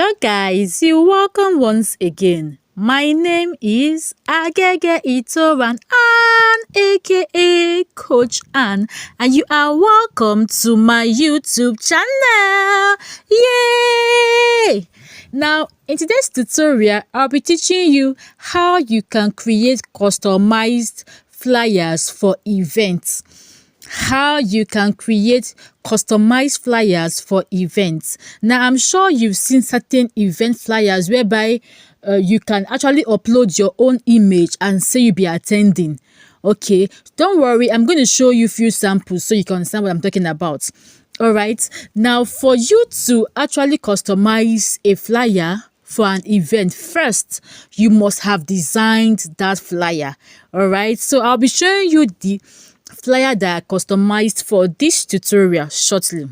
Hello guys, you're welcome once again. My name is Agege Itoran Ann, aka Coach Ann, and you are welcome to my YouTube channel. Yay! Now, in today's tutorial, I'll be teaching you how you can create customized flyers for events. How you can create customized flyers for events. Now, I'm sure you've seen certain event flyers whereby you can actually upload your own image and say you'll be attending. Okay, don't worry, I'm going to show you a few samples so you can understand what I'm talking about. All right, now for you to actually customize a flyer for an event, first you must have designed that flyer. All right, so I'll be showing you the flyer that I customized for this tutorial shortly.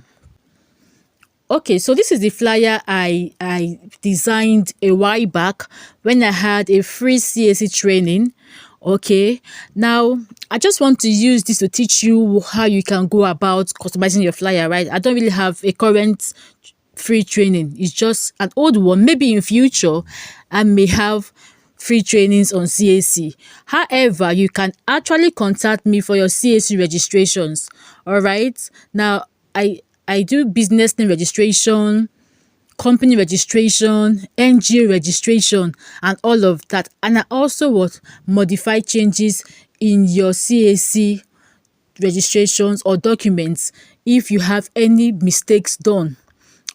Okay, so this is the flyer I designed a while back when I had a free CAC training. Okay, now I just want to use this to teach you how you can go about customizing your flyer, right? I don't really have a current free training. It's just an old one. Maybe in future I may have free trainings on CAC. However, you can actually contact me for your CAC registrations. All right. Now, I do business name registration, company registration, NGO registration, and all of that. And I also would modify changes in your CAC registrations or documents if you have any mistakes done.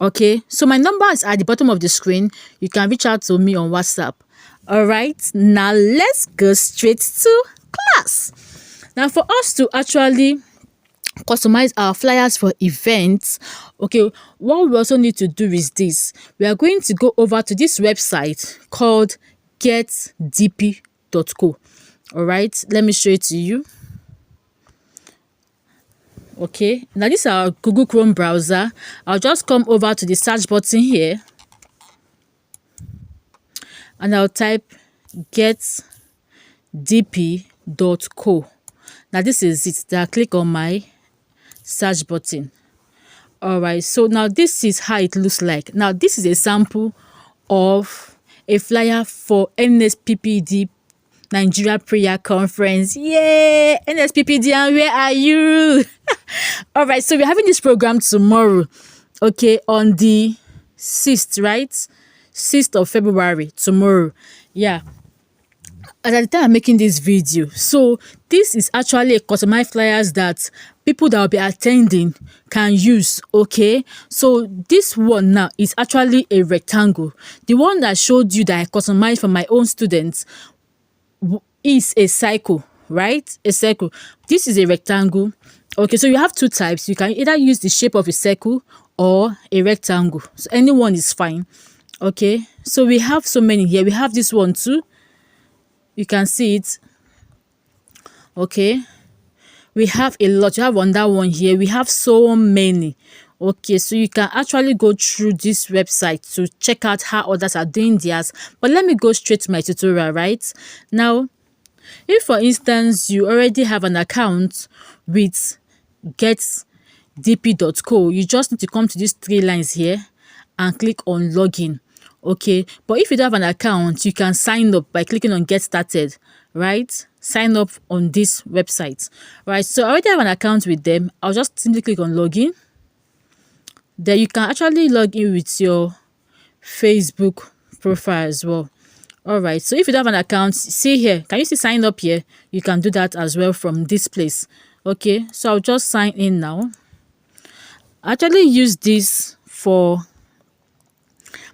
Okay, so my number is at the bottom of the screen. You can reach out to me on WhatsApp. All right, now let's go straight to class. Now, for us to actually customize our flyers for events, okay, what we also need to do is this. We are going to go over to this website called getdp.co. All right, let me show it to you. Okay, now this is our Google Chrome browser. I'll just come over to the search button here and I'll type getdp.co. Now this is it. I'll click on my search button. All right, so now this is how it looks like. Now this is a sample of a flyer for NSPPD Nigeria Prayer Conference. Yay! NSPPD, and where are you? All right, so we're having this program tomorrow, okay, on the 6th, right? 6th of February, tomorrow. Yeah. At the time I'm making this video, so this is actually a customized flyers that people that will be attending can use. Okay, so this one now is actually a rectangle. The one that I showed you that I customized for my own students is a circle, right? A circle. This is a rectangle. Okay, so you have two types. You can either use the shape of a circle or a rectangle. So anyone is fine. Okay, so we have so many here. We have this one too. You can see it. Okay, we have a lot. You have on that one here. We have so many. Okay, so you can actually go through this website to check out how others are doing theirs. But let me go straight to my tutorial. Right now, if for instance you already have an account with getdp.co, you just need to come to these three lines here and click on login. Okay, but if you don't have an account, you can sign up by clicking on get started, right? Sign up on this website, right? So I already have an account with them. I'll just simply click on login. Then you can actually log in with your Facebook profile as well. All right, so if you don't have an account, see here, can you see sign up here? You can do that as well from this place. Okay, so I'll just sign in now. I actually use this for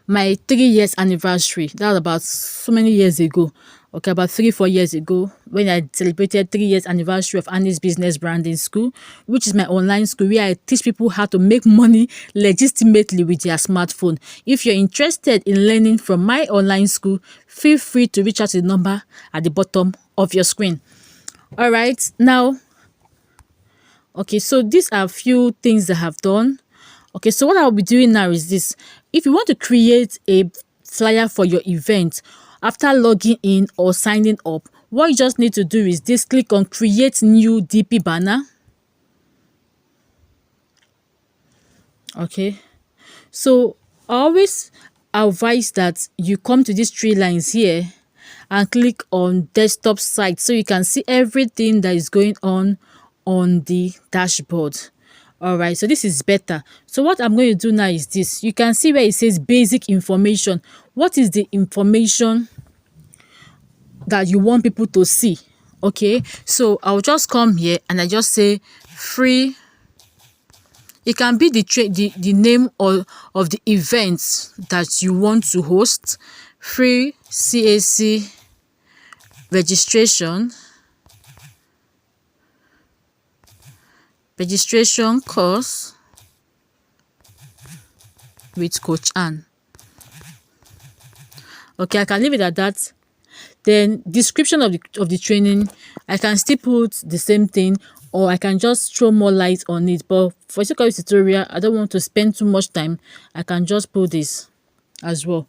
my 3 years anniversary. That was about so many years ago. Okay, about 3-4 years ago, when I celebrated 3 years anniversary of Annie's Business Branding School, which is my online school where I teach people how to make money legitimately with their smartphone. If you're interested in learning from my online school, feel free to reach out to the number at the bottom of your screen. All right, now, okay, so these are a few things that I have done. Okay, so what I'll be doing now is this. If you want to create a flyer for your event, after logging in or signing up, what you just need to do is this: click on create new DP banner. Okay, so always I advise that you come to these three lines here and click on desktop site so you can see everything that is going on the dashboard. All right, so this is better. So what I'm going to do now is this. You can see where it says basic information. What is the information that you want people to see? Okay, so I'll just come here and I just say free. It can be the name of the events that you want to host. Free CAC registration course with Coach Ann. Okay, I can leave it at that. Then description of the training, I can still put the same thing, or I can just throw more light on it. But for sake of this tutorial, I don't want to spend too much time. I can just put this as well.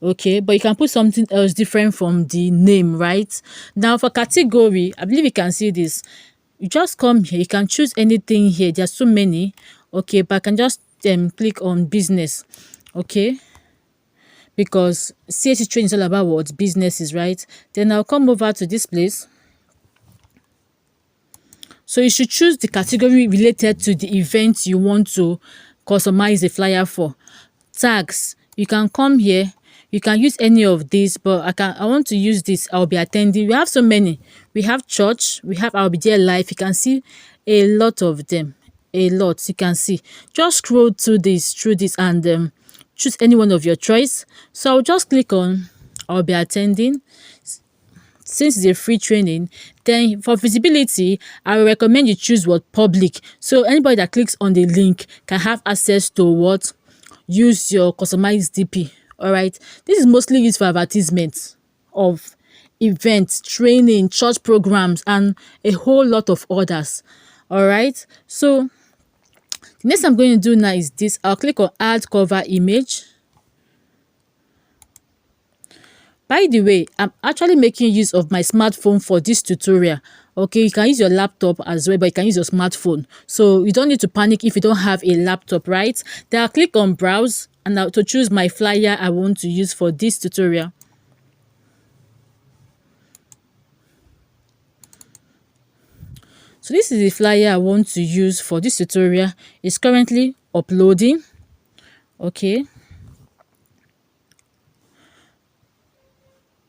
Okay, but you can put something else different from the name, right? Now for category, I believe you can see this. You just come here, you can choose anything here. There's so many. Okay, but I can just click on business. Okay, because CAC training is all about what businesses, right? Then I'll come over to this place. So you should choose the category related to the event you want to customize a flyer for. Tags, you can come here, you can use any of these, but I want to use this. I'll be attending. We have so many. We have church, we have I'll be there live. You can see a lot of them, a lot. You can see. Just scroll through this and choose any one of your choice. So I'll just click on I'll be attending. Since it's a free training, then for visibility, I will recommend you choose what public. So anybody that clicks on the link can have access to what use your customized DP. All right, this is mostly used for advertisements of events, training, church programs, and a whole lot of others. All right, so the next I'm going to do now is this. I'll click on add cover image. By the way, I'm actually making use of my smartphone for this tutorial. Okay, you can use your laptop as well, but you can use your smartphone. So you don't need to panic if you don't have a laptop, right? Then I'll click on browse and I'll to choose my flyer I want to use for this tutorial. So this is the flyer I want to use for this tutorial. It's currently uploading. Okay.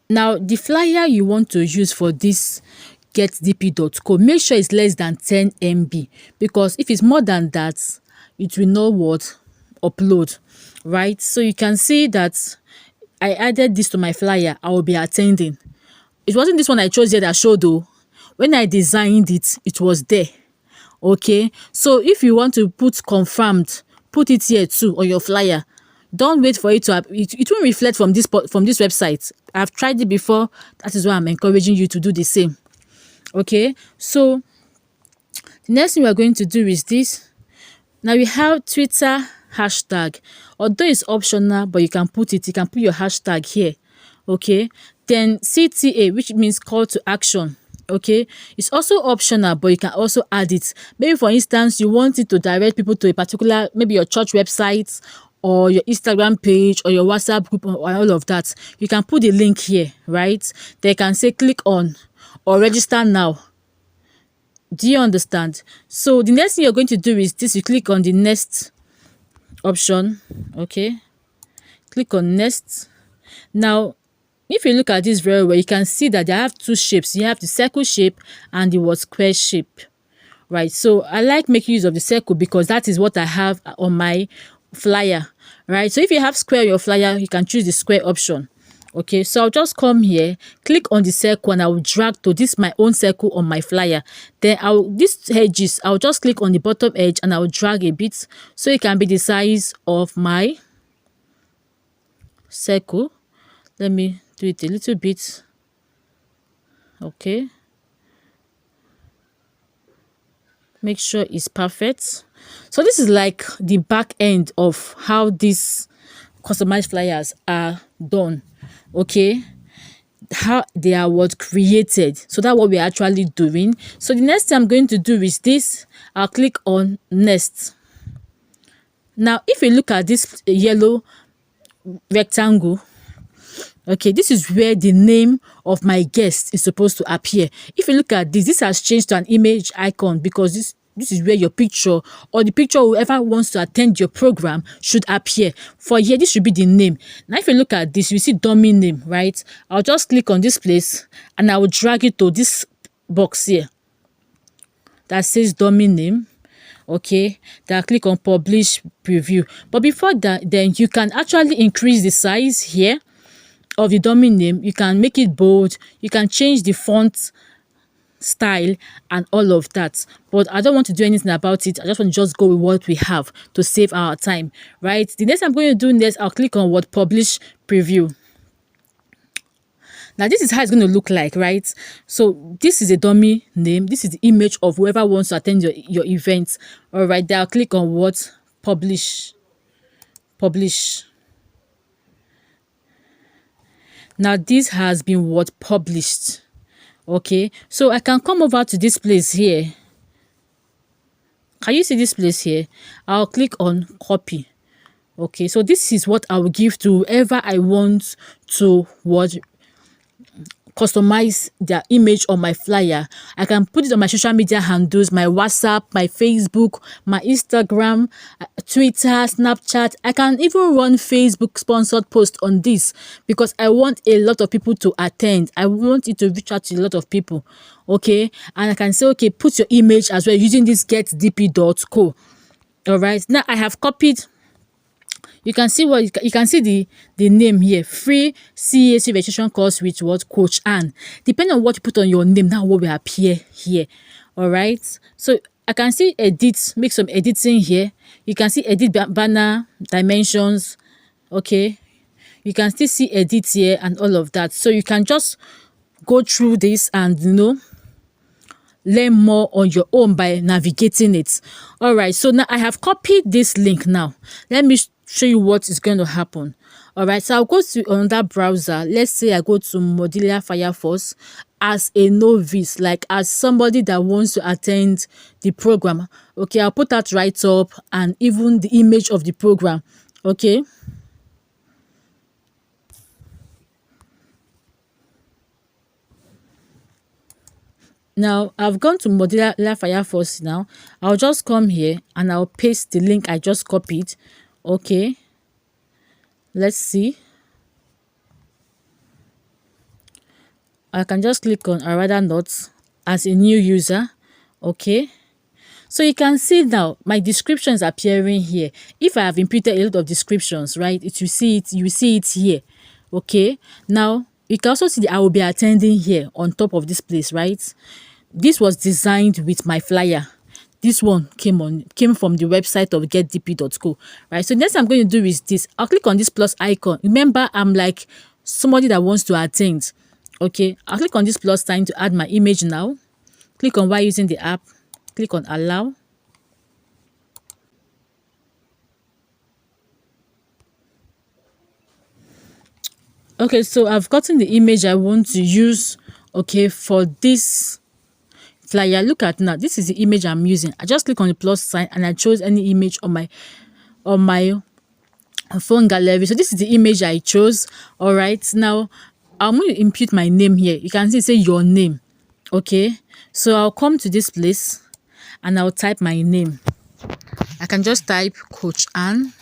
Now, the flyer you want to use for this getdp.co, make sure it's less than 10 MB, because if it's more than that, it will not upload, right? So you can see that I added this to my flyer. I will be attending. It wasn't this one I chose here that showed though. When I designed it, it was there. Okay, so if you want to put confirmed, put it here too on your flyer. Don't wait for it to it won't reflect from this website. I've tried it before. That is why I'm encouraging you to do the same. Okay, so the next thing we are going to do is this. Now we have Twitter hashtag. Although it's optional, but you can put it. You can put your hashtag here. Okay, then CTA, which means call to action. Okay, it's also optional, but you can also add it. Maybe for instance, you want it to direct people to a particular, maybe your church website or your Instagram page or your WhatsApp group or all of that. You can put the link here, right? They can say click on or register now. Do you understand? So the next thing you're going to do is this. You click on the next option. Okay, click on next. Now if you look at this very well, you can see that they have two shapes. You have the circle shape and the square shape, right? So I like making use of the circle because that is what I have on my flyer, right? So if you have square on your flyer, you can choose the square option. Okay, so I'll just come here, click on the circle, and I will drag to this my own circle on my flyer. Then these edges, I'll just click on the bottom edge and I'll drag a bit so it can be the size of my circle. Let me do it a little bit. Okay, make sure it's perfect. So this is like the back end of how these customized flyers are done. Okay, how they are created. So that's what we're actually doing. So the next thing I'm going to do is this. I'll click on next. Now if you look at this yellow rectangle. Okay, this is where the name of my guest is supposed to appear. If you look at this has changed to an image icon because this is where your picture or the picture whoever wants to attend your program should appear. For here, this should be the name. Now, if you look at this, you see dummy name, right? I'll just click on this place and I will drag it to this box here that says dummy name. Okay, then I click on publish preview. But before that, then you can actually increase the size here of the dummy name. You can make it bold, you can change the font style and all of that, but I don't want to do anything about it. I just want to just go with what we have to save our time, right? The next I'm going to do next, I'll click on what publish preview. Now this is how it's going to look like, right? So this is a dummy name, this is the image of whoever wants to attend your event. All right, then I'll click on what publish. Now this has been what published. Okay, so I can come over to this place here. Can you see this place here? I'll click on copy. Okay, so this is what I will give to whoever I want to customize their image on my flyer. I can put it on my social media handles, my WhatsApp, my Facebook, my Instagram, Twitter, Snapchat. I can even run Facebook sponsored posts on this because I want a lot of people to attend. I want it to reach out to a lot of people. Okay, and I can say, okay, put your image as well using this getdp.co. All right, now I have copied. You can see what you can see the name here, free CAC registration course with what Coach Ann. Depending on what you put on your name, now what will appear here. All right, so I can see edit, make some editing here. You can see edit banner dimensions. Okay, you can still see edit here and all of that. So you can just go through this and learn more on your own by navigating it. All right, so now I have copied this link. Now let me show you what is going to happen. All right, so I'll go to another browser. Let's say I go to Mozilla Firefox as a novice, like as somebody that wants to attend the program. Okay, I'll put that right up and even the image of the program. Okay, now I've gone to Mozilla Firefox. Now I'll just come here and I'll paste the link I just copied. Okay, let's see. I can just click on I rather not as a new user. Okay, so you can see now my descriptions appearing here. If I have inputted a lot of descriptions, right, it will see it, you see it here. Okay, now you can also see that I will be attending here on top of this place, right? This was designed with my flyer. This one came from the website of getdp.co, right? So next I'm going to do is this. I'll click on this plus icon. Remember, I'm like somebody that wants to attend. Okay, I'll click on this plus sign to add my image now. Click on why using the app. Click on allow. Okay, so I've gotten the image I want to use, okay, for this flyer. Look at now, this is the image I'm using. I just click on the plus sign and I chose any image on my phone gallery. So this is the image I chose. All right, now I'm going to input my name here. You can see say your name. Okay, so I'll come to this place and I'll type my name. I can just type Coach Ann.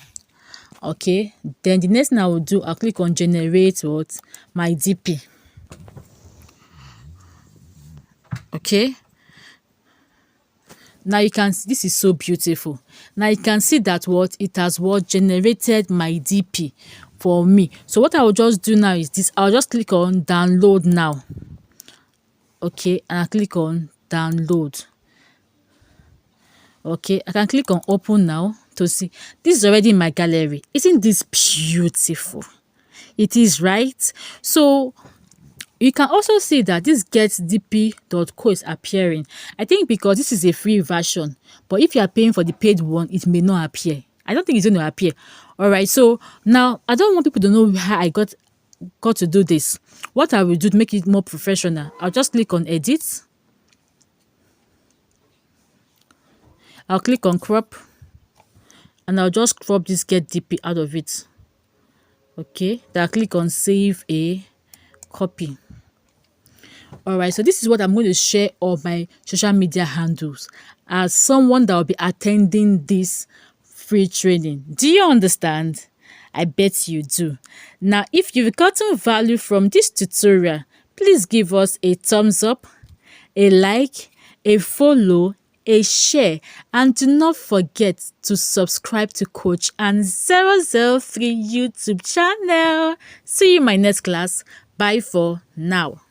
Okay, then the next thing I will do, I'll click on generate what my DP. Okay, now you can see this is so beautiful. Now you can see that what it has what generated my DP for me. So what I will just do now is this. I'll just click on download now. Okay, and I click on download. Okay, I can click on open now to see. This is already in my gallery. Isn't this beautiful? It is, right? So you can also see that this getdp.co is appearing. I think because this is a free version, but if you are paying for the paid one, it may not appear. I don't think it's going to appear. All right, so now I don't want people to know how I got to do this. What I will do to make it more professional, I'll just click on edit. I'll click on crop and I'll just crop this getDP out of it. Okay, then I'll click on save a copy. All right, so this is what I'm going to share on my social media handles as someone that will be attending this free training. Do you understand? I bet you do. Now, if you've gotten value from this tutorial, please give us a thumbs up, a like, a follow, a share, and do not forget to subscribe to Coach Ann 003 YouTube channel. See you in my next class. Bye for now.